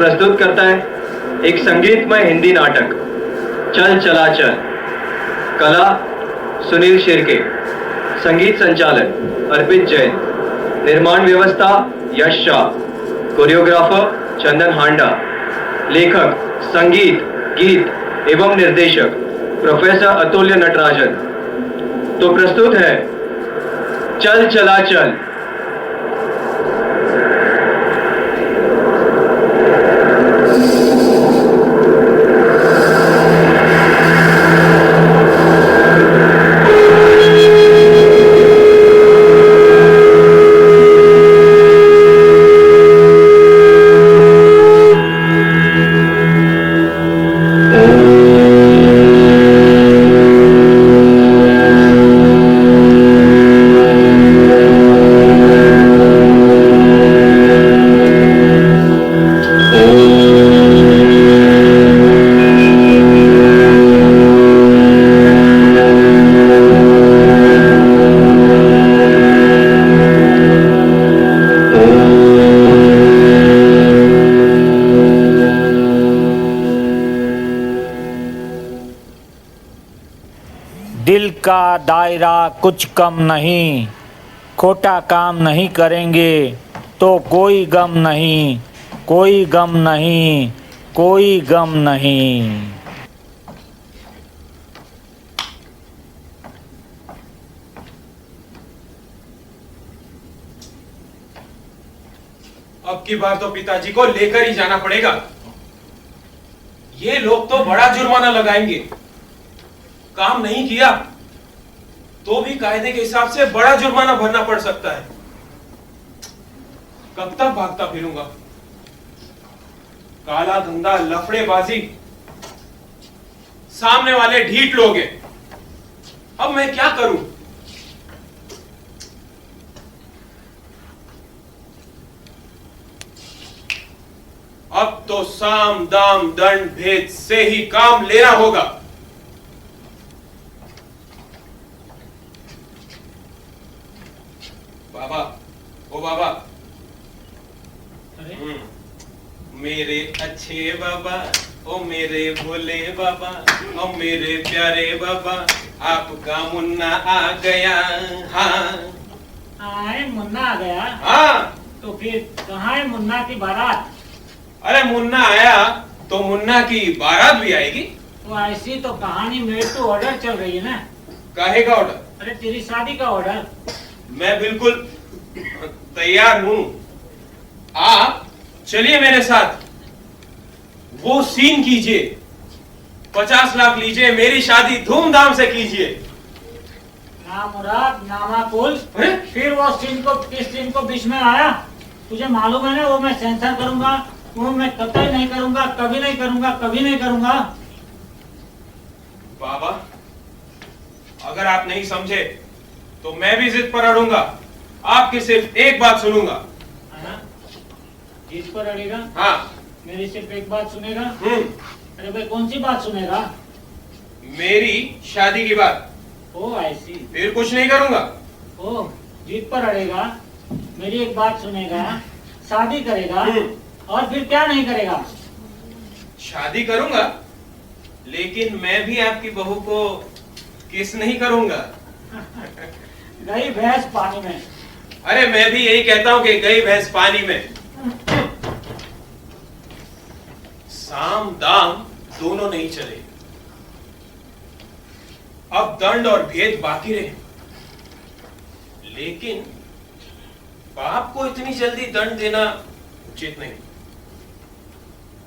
प्रस्तुत करता है एक संगीतमय हिंदी नाटक चल चला चल। कला सुनील शिर्के, संगीत संचालन अर्पित जैन, निर्माण व्यवस्था यश शाह, कोरियोग्राफर चंदन हांडा, लेखक संगीत गीत एवं निर्देशक प्रोफेसर अतुल्य नटराजन। तो प्रस्तुत है चल चला चल। दिल का दायरा कुछ कम नहीं, खोटा काम नहीं करेंगे तो कोई गम नहीं, कोई गम नहीं, कोई गम नहीं। अब की बार तो पिताजी को लेकर ही जाना पड़ेगा। ये लोग तो बड़ा जुर्माना लगाएंगे। काम नहीं किया तो भी कायदे के हिसाब से बड़ा जुर्माना भरना पड़ सकता है। कब तक भागता फिरूंगा? काला धंधा, लफड़ेबाजी, सामने वाले ढीठ लोग हैं। अब मैं क्या करूं? अब तो साम दाम दंड भेद से ही काम लेना होगा। बाबा, ओ बाबा। मेरे अच्छे बाबा, ओ मेरे भोले बाबा, ओ मेरे प्यारे बाबा, आपका मुन्ना आ गया। हाँ आए मुन्ना आ गया? हाँ। तो फिर कहाँ है मुन्ना की बारात? अरे मुन्ना आया तो मुन्ना की बारात भी आएगी। तो ऐसी तो कहानी मेरे तो ऑर्डर चल रही है ना। काहे का ऑर्डर? अरे तेरी शादी का ऑर्डर। मैं बिल्कुल तैयार हूं। आप चलिए मेरे साथ, वो सीन कीजिए, 50 लाख लीजिए, मेरी शादी धूमधाम से कीजिए। ना मुराद ना माकूल। फिर वो सीन को, किस सीन को बीच में आया? तुझे मालूम है ना, वो मैं सेंसर करूंगा, वो मैं कतई नहीं करूंगा, कभी नहीं करूंगा, कभी नहीं करूंगा। बाबा, अगर आप नहीं समझे तो मैं भी जिद पर अड़ूंगा। आपकी सिर्फ एक बात सुनूंगा। जिद पर अड़ेगा? हाँ। मेरी सिर्फ एक बात सुनेगा? अरे भाई कौन सी बात सुनेगा? मेरी शादी की बात। ओ ऐसी। फिर कुछ नहीं करूंगा। ओ जिद पर अड़ेगा, मेरी एक बात सुनेगा, शादी करेगा, और फिर क्या नहीं करेगा? शादी करूंगा, लेकिन मैं भी आपकी बहू को किस नहीं करूंगा। गई भैंस पानी में। अरे मैं भी यही कहता हूं कि गई भैंस पानी में। साम दाम दोनों नहीं चले। अब दंड और भेद बाकी रहे। लेकिन बाप को इतनी जल्दी दंड देना उचित नहीं।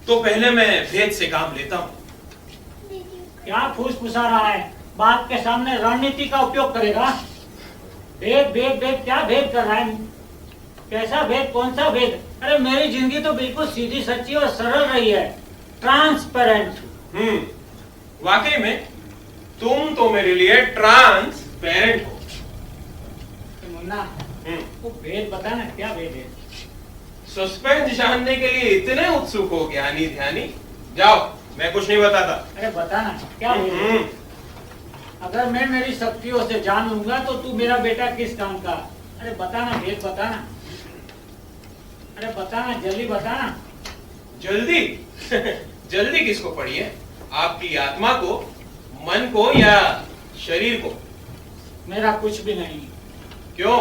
तो पहले मैं भेद से काम लेता हूं। क्या फूसफुसा रहा है? बाप के सामने रणनीति का उपयोग करेगा? भेद भेद भेद, क्या भेद कर रहा है? कैसा भेद? कौन सा भेद? अरे मेरी जिंदगी तो बिल्कुल सीधी सच्ची और सरल रही है, ट्रांसपेरेंट। वाकई में तुम तो मेरे लिए ट्रांसपेरेंट हो। मुन्ना, वो भेद बता ना, क्या भेद है? सस्पेंस जानने के लिए इतने उत्सुक हो ज्ञानी ध्यानी? जाओ, मैं कुछ नहीं बताता। अरे बता ना, क्या भेद है? अगर मैं मेरी शक्तियों से जान लूंगा तो तू मेरा बेटा किस काम का? अरे बता ना, भेद बता ना। अरे बता ना, जल्दी बता ना। जल्दी जल्दी किसको पड़ी है? आपकी आत्मा को, मन को, या शरीर को? मेरा कुछ भी नहीं। क्यों?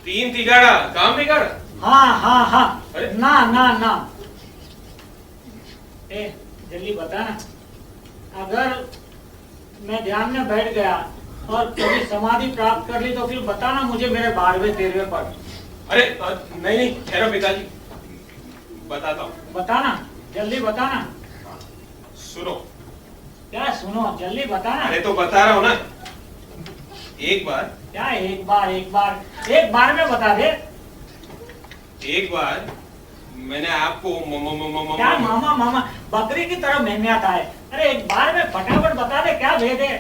3 तिगाड़ा काम बिगाड़ा? हाँ हाँ हाँ। अरे? ना ना ना। जल्दी बता ना, अगर मैं ध्यान में बैठ गया और कभी समाधि प्राप्त कर ली तो फिर बताना मुझे मेरे 12वें 13वें पर। अरे नहीं नहीं, ठहरो पिताजी, बताता हूँ। बताना, जल्दी बताना। सुनो। क्या सुनो? जल्दी बताना। अरे तो बता रहा हूँ ना, एक बार। क्या एक बार? एक बार में बता दे। एक बार मैंने आपको क्या मामा बकरी की तरह मेहमियाता है? अरे एक बार में फटाफट बता दे, क्या भेद है?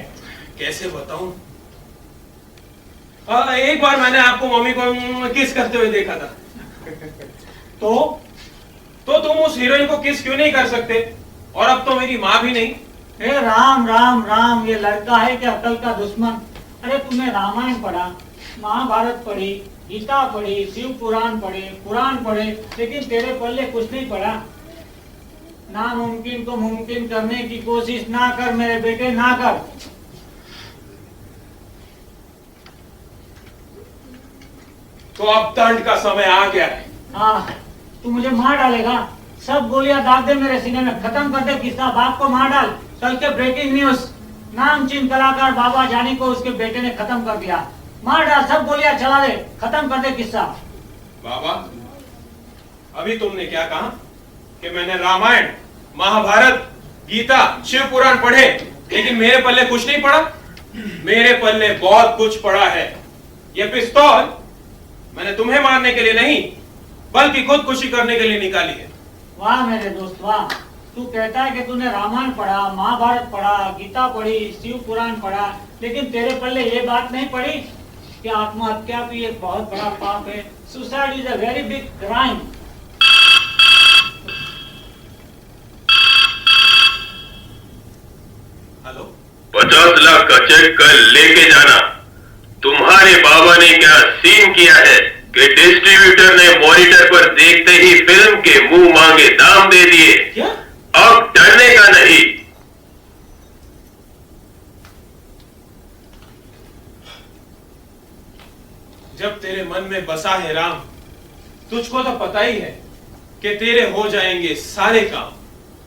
कैसे बताऊं? एक बार मैंने आपको मम्मी को किस करते हुए देखा था। तो तुम उस हीरोइन को किस क्यों नहीं कर सकते? और अब तो मेरी माँ भी नहीं। हे राम राम राम, ये लड़का है क्या अकल का दुश्मन? अरे तुमने रामायण पढ़ा, महाभारत पढ़ी, गीता पढ़ी, शिव पुराण पढ़े, पुराण पढ़े, लेकिन तेरे पल्ले कुछ नहीं पढ़ा। नामुमकिन को मुमकिन करने की कोशिश ना कर मेरे बेटे, ना कर। तो अब दंड का समय आ गया है। हाँ, तू मुझे मार डालेगा? सब गोलियां दाग दे मेरे सीने में, खत्म कर दे किस्सा। बाप को मार डाल। कल के ब्रेकिंग न्यूज, नामचीन कलाकार बाबा जानी को उसके बेटे ने खत्म कर दिया। मार डाल, सब गोलियां चला दे, खत्म कर दे किस्सा। बाबा, अभी तुमने क्या कहा कि मैंने रामायण, महाभारत, गीता, शिव पुराण पढ़े, लेकिन मेरे पल्ले कुछ नहीं पड़ा? मेरे पल्ले बहुत कुछ पड़ा है। ये पिस्तौल मैंने तुम्हें मारने के लिए नहीं, बल्कि खुदकुशी करने के लिए निकाली है। वाह मेरे दोस्त वाह। तू कहता है कि तूने रामायण पढ़ा, महाभारत पढ़ा, गीता पढ़ी, शिव पुराण पढ़ा, लेकिन तेरे पल्ले ये बात नहीं पड़ी कि आत्महत्या भी एक बहुत बड़ा पाप है। Suicide is a very big crime. Hello, 50 lakh का चेक कल लेके जाना। तुम्हारे बाबा ने क्या सीन किया है कि डिस्ट्रीब्यूटर ने मॉनिटर पर देखते ही फिल्म के मुंह मांगे दाम दे दिए। क्या? अब डरने का नहीं। जब तेरे मन में बसा है राम, तुझको तो पता ही है कि तेरे हो जाएंगे सारे काम।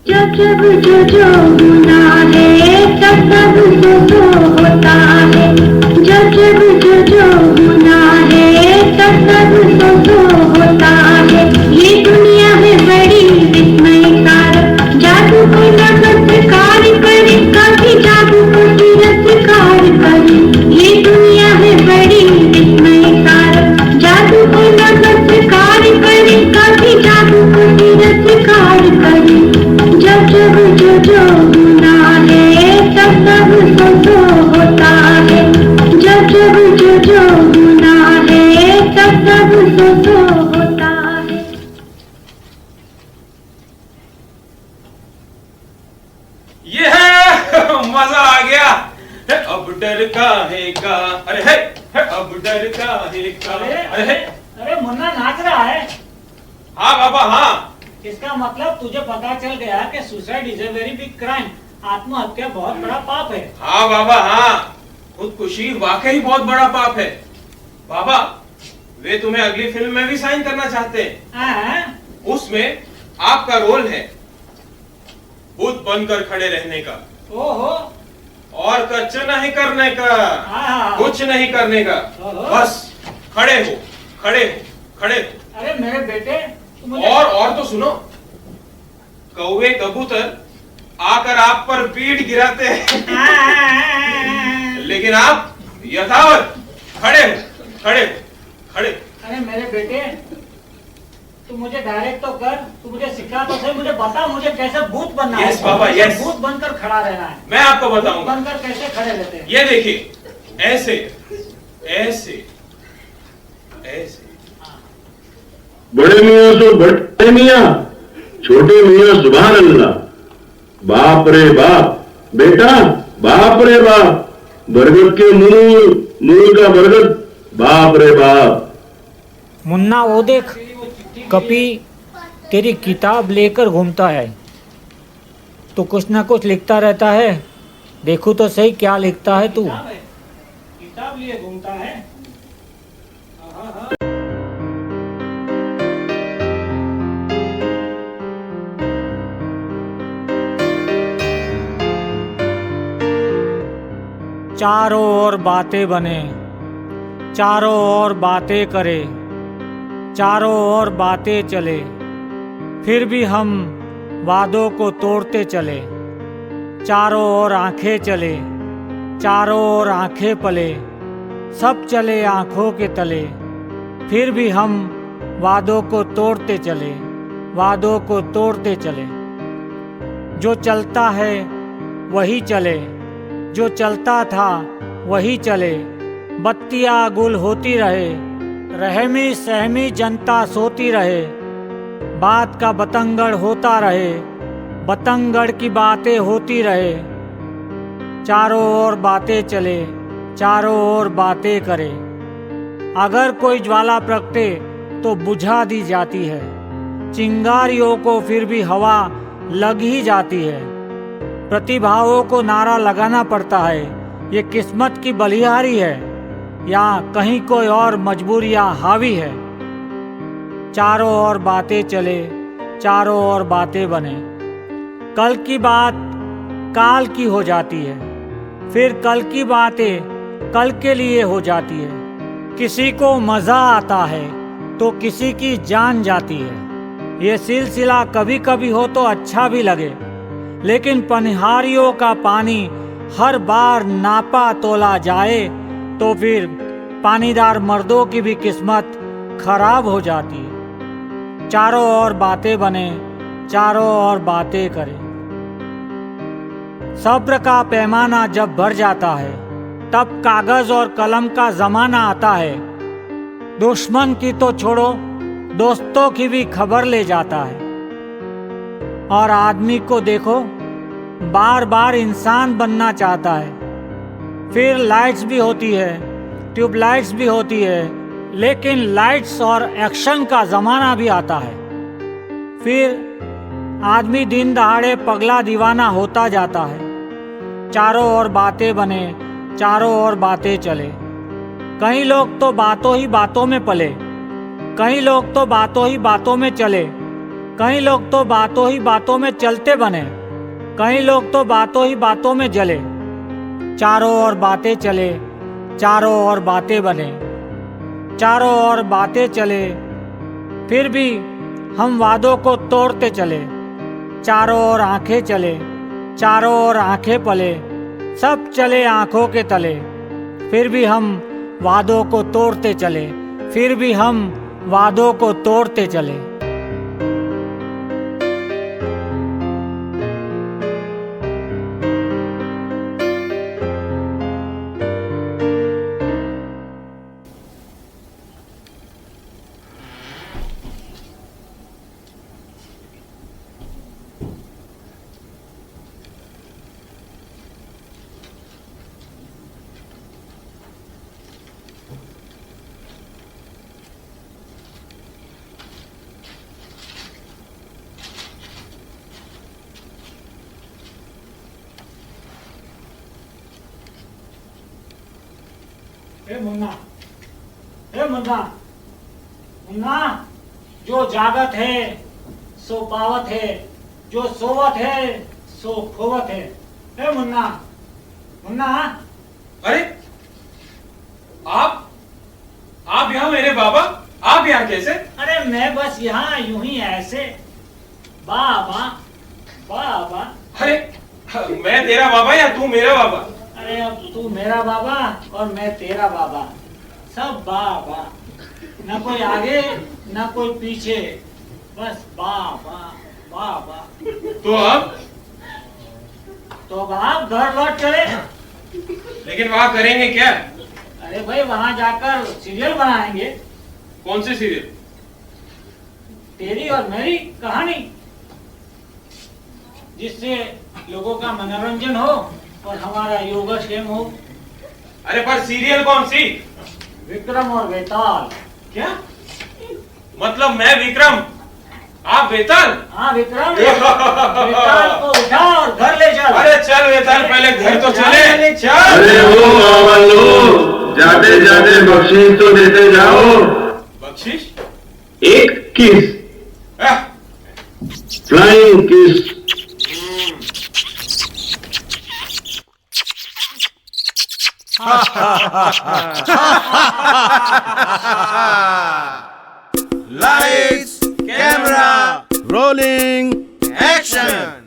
जब जब जो होना है तब तब तो होता है। जब जब जो होना है तब तब तो होता है। ये दुनिया है बड़ी विस्मयकारक, जादू को नमस्कार करे, काफी जादू को तिरस्कार करे। ये दुनिया है बड़ी विस्मयकारक, जादू को नमस्कार करे, काफी जादू को तिरस्कार करे। जब जब जो होना है तब तब तो होता है। जब जब जो होना है तब तब तो होता है। ये है मजा आ गया। अब डर का है का, अरे है अब डर का है का, अरे है। अरे मुन्ना नाच रहा है। हाँ बाबा हाँ। इसका मतलब तुझे पता चल गया कि suicide is a very big crime. आत्महत्या बहुत बड़ा पाप है। हाँ बाबा हाँ, खुदकुशी वाकई बहुत बड़ा पाप है। बाबा, वे तुम्हें अगली फिल्म में भी साइन करना चाहते हैं। उसमें आपका रोल है बुद्ध बनकर खड़े रहने का। ओहो। और कुछ नहीं करने का, हाँ। कुछ नहीं करने का, ओहो। बस खड़े हो खड़े हो खड़े हो। अरे मेरे बेटे तू मुझे और तो सुनो, कौवे कबूतर आकर आप पर पीठ गिराते हैं, लेकिन आप यथावत खड़े हो खड़े हो खड़े हो। अरे मेरे बेटे तू मुझे डायरेक्ट तो कर, तू मुझे सिखा तो सही, मुझे बता मुझे कैसे भूत बनना है। Yes, बाबा, मुझे yes. भूत बनकर खड़ा रहना है। मैं आपको भूत बताऊंगा। बनकर कैसे खड़े रहते हैं। ये देखिए, ऐसे ऐसे ऐसे। बड़े मियाँ तो बड़े मियाँ, छोटे मियाँ सुभान अल्लाह। बाप रे बाप, बेटा बाप रे बाप, बरगद के मूल का बरगद, बाप रे बाप। मुन्ना वो देख, कपी तेरी किताब लेकर घूमता है। तू कुछ ना कुछ लिखता रहता है। देखो तो सही क्या लिखता है तू। किताब लिए घूमता है। चारों ओर बातें बने, चारों ओर बातें करे, चारों ओर बातें चले, फिर भी हम वादों को तोड़ते चले। चारों ओर आंखें चले, चारों ओर आंखें पले, सब चले आंखों के तले, फिर भी हम वादों को तोड़ते चले, वादों को तोड़ते चले। जो चलता है वही चले, जो चलता था वही चले। बत्तियां गुल होती रहे, रहमी सहमी जनता सोती रहे। बात का बतंगड़ होता रहे, बतंगड़ की बातें होती रहे। चारों ओर बातें चले, चारों ओर बातें करे। अगर कोई ज्वाला प्रगटे तो बुझा दी जाती है, चिंगारियों को फिर भी हवा लग ही जाती है। प्रतिभाओं को नारा लगाना पड़ता है, ये किस्मत की बलिहारी है या कहीं कोई और मजबूरियां हावी है। चारों ओर बातें चले, चारों ओर बातें बने। कल की बात काल की हो जाती है, फिर कल की बातें कल के लिए हो जाती है। किसी को मजा आता है तो किसी की जान जाती है। ये सिलसिला कभी कभी हो तो अच्छा भी लगे, लेकिन पनिहारियों का पानी हर बार नापा तोला जाए तो फिर पानीदार मर्दों की भी किस्मत खराब हो जाती है। चारों ओर बातें बने, चारों ओर बातें करें। सब्र का पैमाना जब भर जाता है, तब कागज और कलम का जमाना आता है। दुश्मन की तो छोड़ो, दोस्तों की भी खबर ले जाता है। और आदमी को देखो, बार बार इंसान बनना चाहता है। फिर लाइट्स भी होती है, ट्यूबलाइट्स भी होती है, लेकिन लाइट्स और एक्शन का जमाना भी आता है। फिर आदमी दिन दहाड़े पगला दीवाना होता जाता है। चारों ओर बातें बने, चारों ओर बातें चले। कई लोग तो बातों ही बातों में पले, कई लोग तो बातों ही बातों में चले, कई लोग तो बातों ही बातों में चलते बने, कई लोग तो बातों ही बातों में जले। चारों ओर बातें चले, चारों ओर बातें बने। चारों ओर बातें चले, फिर भी हम वादों को तोड़ते चले। चारों ओर आंखें चले, चारों ओर आंखें पले, सब चले आंखों के तले, फिर भी हम वादों को तोड़ते चले, फिर भी हम वादों को तोड़ते चले। ए मुन्ना, ए मुन्ना, मुन्ना, जो जागत है सो पावत है, जो सोवत है सो खोवत है। ए मुन्ना, मुन्ना। अरे आप यहाँ मेरे बाबा, आप यहाँ कैसे? अरे मैं बस यहाँ यूं ही ऐसे। बाबा, बाबा। अरे मैं तेरा बाबा या तू मेरा बाबा? अरे अब तू मेरा बाबा और मैं तेरा बाबा, सब बाबा। न कोई आगे न कोई पीछे, बस बाबा बाबा। तो अब आप घर लौट चले। लेकिन वहाँ करेंगे क्या? अरे भाई वहाँ जाकर सीरियल बनाएंगे। कौन से सीरियल? तेरी और मेरी कहानी, जिससे लोगों का मनोरंजन हो और हमारा योगक्षेम हो। अरे पर सीरियल कौन सी? विक्रम और बेताल। क्या मतलब? मैं विक्रम आप वेताल? हाँ विक्रम, वेताल को उठा और घर ले चल। अरे चल वेताल, पहले घर तो चले। चल। अरे ओ वालों, जाते जाते बख्शीश तो देते जाओ। बख्शीश? एक किस, flying kiss. Lights, camera, rolling, action.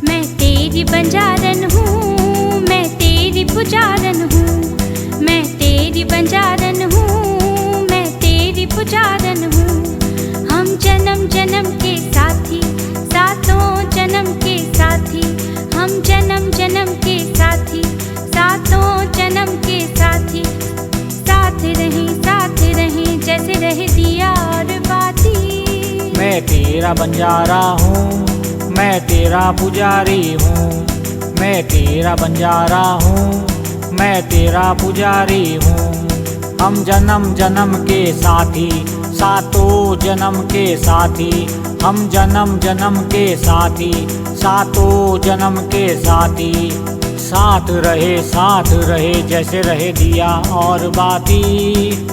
मैं तेरी बंजारन हूँ, मैं तेरी पुजारन हूँ, मैं तेरी बंजारन हूँ, मैं तेरी पुजारन हूँ। हम जन्म जन्म के साथी, सातों जन्म के साथी, हम जन्म जन्म के साथी, सातों जन्म के साथी। साथ रहे जैसे रहे दिया और बाती। मैं तेरा बंजारा हूँ, मैं तेरा पुजारी हूँ, मैं तेरा बंजारा हूँ, मैं तेरा पुजारी हूँ। हम जन्म जन्म के साथी, सातों जन्म के साथी, हम जन्म जन्म के साथी, सातों जन्म के साथी। साथ रहे जैसे रहे दिया और बाती।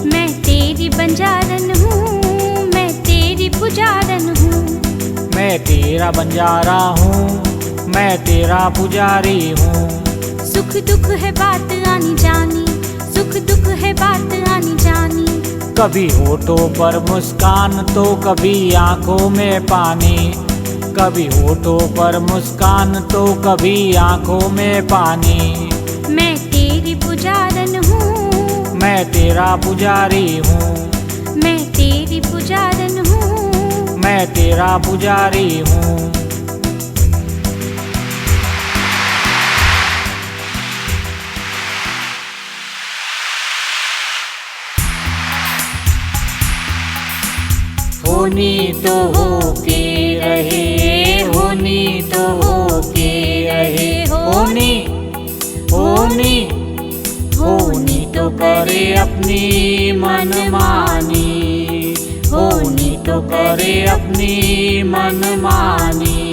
मैं तेरी बंजारन हूँ, मैं तेरी पुजारन हूँ, मैं तेरा बंजारा हूँ, मैं तेरा पुजारी हूँ। सुख दुख है बात आनी जानी, सुख दुख है बात आनी जानी। कभी होठों पर मुस्कान तो कभी आंखों में पानी, कभी होठों पर मुस्कान तो कभी आंखों में पानी। मैं तेरी पुजारन हूँ, मैं तेरा पुजारी हूँ, मैं तेरी पुजारन हूँ, मैं तेरा पुजारी हूँ। होनी तो होके रहे, होनी तो होके रहे, होनी होनी होनी तो करे अपनी मनमानी, होनी तो करे अपनी मनमानी।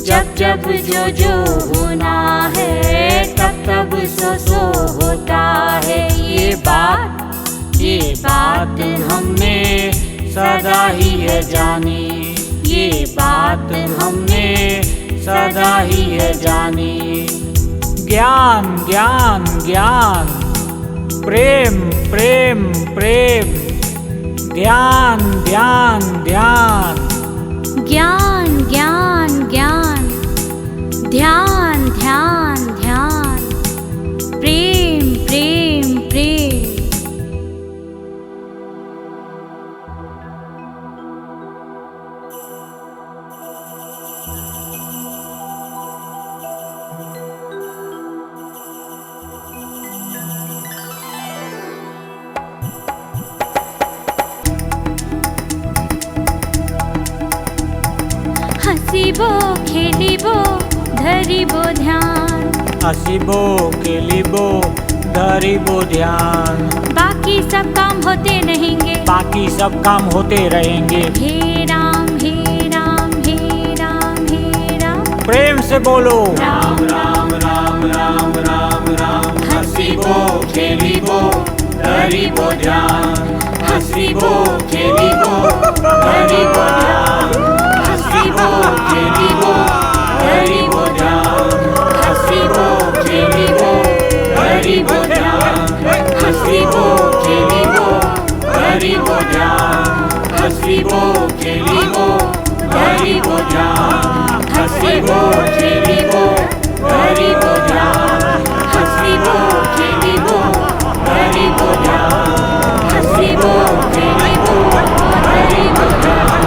जब जब जो होना है, तब तब सो होता है। ये बात हमने सदा ही है जानी, ये बात हमने सदा ही है जानी। ज्ञान ज्ञान ज्ञान, प्रेम प्रेम प्रेम, ध्यान ध्यान ध्यान, ज्ञान ज्ञान ज्ञान, ध्यान ध्यान ध्यान, प्रेम प्रेम प्रेम। हसीबो खेलिबो धरिबो ध्यान, हसीबो खेलिबो धरिबो ध्यान। बाकी सब काम होते रहेंगे, बाकी सब काम होते रहेंगे। हे राम हे राम हे राम हे राम। प्रेम से बोलो राम राम राम राम राम राम। हसीबो खेलिबो धरिबो ध्यान, हसीबो खेलिबो धरिबो ध्यान, हसीबो खेलिबो धरिबो ध्यान, हसीबो खेलिबो धरिबो ध्यान, हसीबो खेलिबो धरिबो ध्यान, हसीबो खेलिबो धरिबो ध्यान, हसीबो खेलिबो धरिबो ध्यान, हसीबो खेलिबो धरिबो ध्यान, हसीबो खेलिबो धरिबो ध्यान।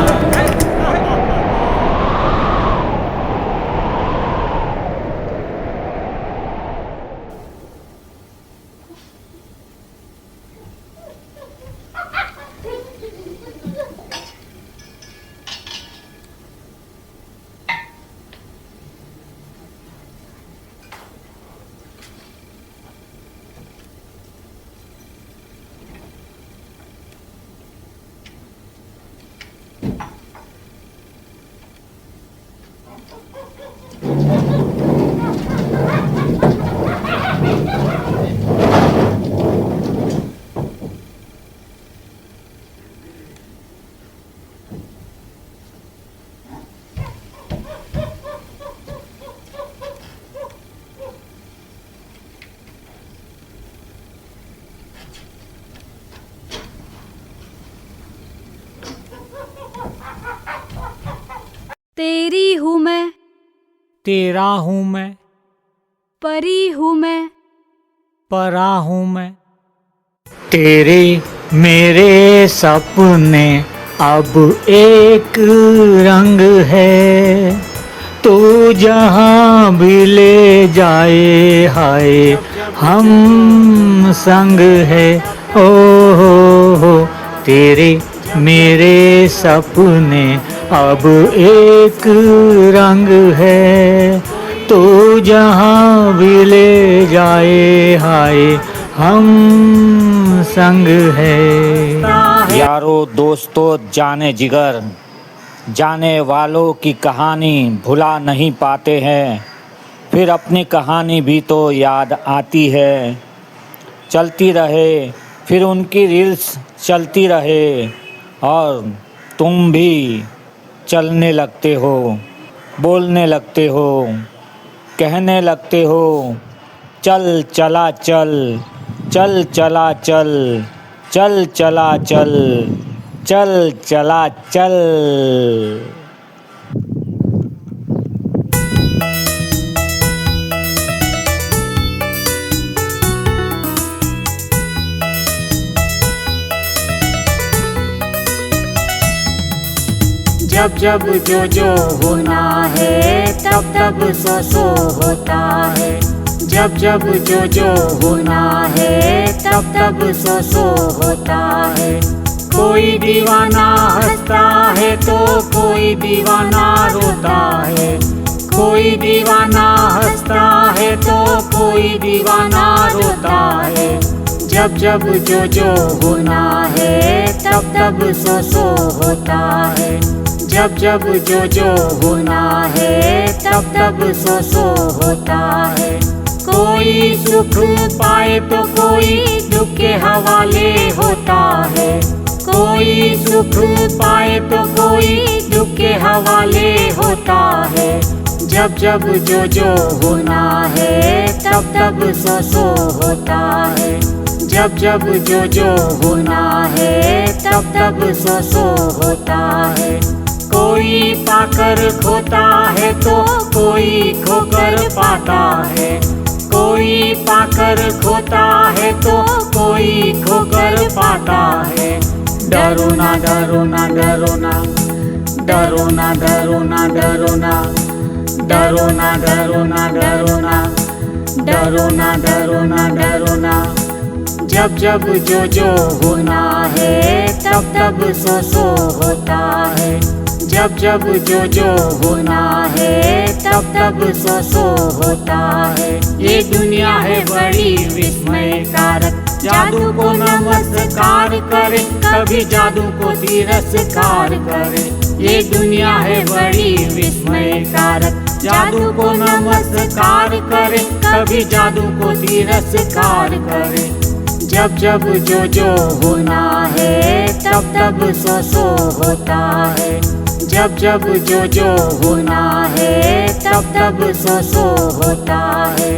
तेरी हूँ मैं, तेरा हूँ मैं, परी हूँ मैं, परा हूँ मैं। तेरे मेरे सपने अब एक रंग है, तू जहाँ भी ले जाए हाय हम संग है। ओ हो तेरे मेरे सपने अब एक रंग है, तू जहाँ भी ले जाए हाय हम संग है। यारो दोस्तों जाने जिगर, जाने वालों की कहानी भुला नहीं पाते हैं, फिर अपनी कहानी भी तो याद आती है। चलती रहे फिर उनकी रील्स चलती रहे, और तुम भी चलने लगते हो, बोलने लगते हो, कहने लगते हो चल चला चल, चल चला चल, चल चला चल, चल चला चल। जब जब जो होना है तब तब सो होता है, जब जब जो होना है तब तब सो होता है। कोई दीवाना हंसता है तो कोई दीवाना रोता है, कोई दीवाना हंसता है तो कोई दीवाना रोता है। जब जब जो होना है तब तब सो होता है, जब जब जो होना है तब तब सो होता है। कोई सुख पाए तो कोई दुख के हवाले होता है, कोई सुख पाए तो कोई दुख के हवाले होता है। जब जब जो होना है तब तब सो होता है, जब जब जो होना है तब तब सो होता है। कोई पाकर खोता है तो कोई खोकर पाता है, कोई पाकर खोता है तो कोई खोकर पाता है। डरो ना डरो ना डरो ना, डरो ना डरो ना डरो ना, डरो ना डरो ना डरो ना, डरो ना डरो ना डरो ना। जब जब जो होना है तब तब सो होता है, जब जब जो होना है तब तब सो होता है। ये दुनिया है बड़ी विस्मयकारक, जादू को नमस्कार करे, कभी जादू को तिरस्कार करे। ये दुनिया है बड़ी विस्मयकारक, जादू को नमस्कार करे, कभी जादू को तिरस्कार करे। जब जब जो होना है तब तब सो होता है, जब जब जो होना है तब तब सो होता है।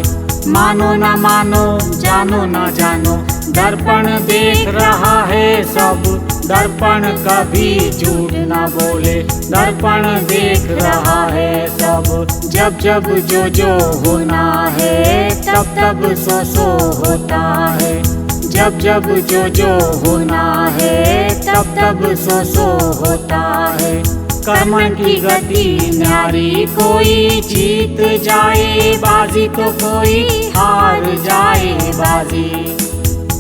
मानो ना मानो, जानो ना जानो, दर्पण देख रहा है सब, दर्पण कभी झूठ ना बोले, दर्पण देख रहा है सब। जब जब जो होना है तब तब सो होता है, जब जब जो होना है तब तब सो होता है। कर्मन की गति न्यारी, कोई जीत जाए बाजी तो कोई हार जाए बाजी।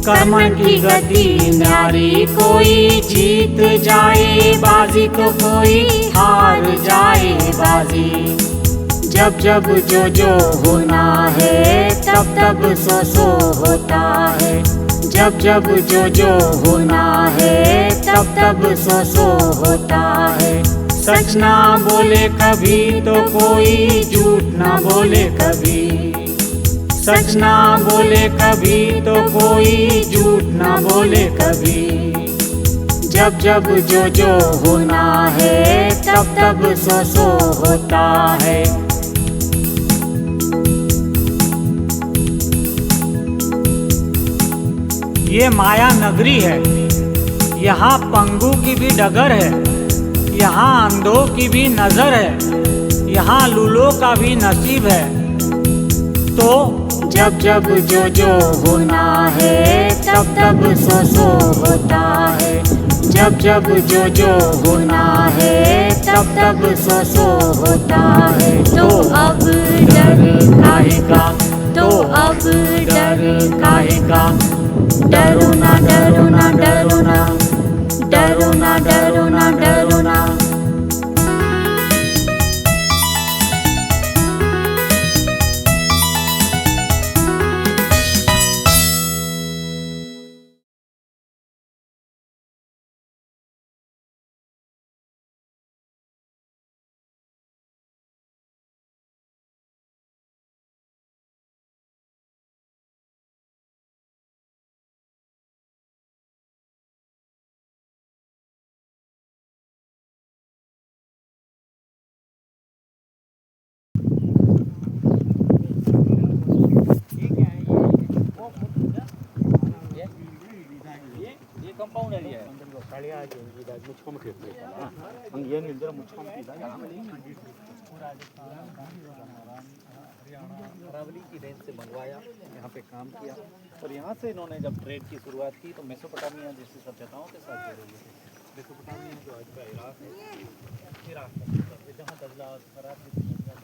कर्मन की गति न्यारी, कोई जीत जाए बाजी तो कोई हार जाए बाजी। जब जब जो होना है तब तब सो होता है, जब जब जो होना है तब तब सो होता है। सच ना बोले कभी तो कोई झूठ ना बोले कभी, सच ना बोले कभी तो कोई झूठ ना बोले कभी। जब जब जो होना है तब तब सो होता है। ये माया नगरी है, यहाँ पंगु की भी डगर है। यहाँ अंधों की भी नजर है, यहाँ लूलों का भी नसीब है। तो जब जब जो होना है तब तब सो होता है। जब जब जो होना है तब तब सो होता है। तो अब डर काहे का, तो अब डर काहे का। डरो ना डरो ना डरो ना, डरो ना डरो ना डरो ना। अरावली की रेंज से मंगवाया, यहाँ पे काम किया और यहाँ से इन्होंने जब ट्रेड की शुरुआत की तो मेसोपोटामिया जैसी सभ्यताओं के साथ जुड़े हुए थे। मेसोपोटामिया जो आज का इराक है, इराक का जहाँ दजला फरात जहाँ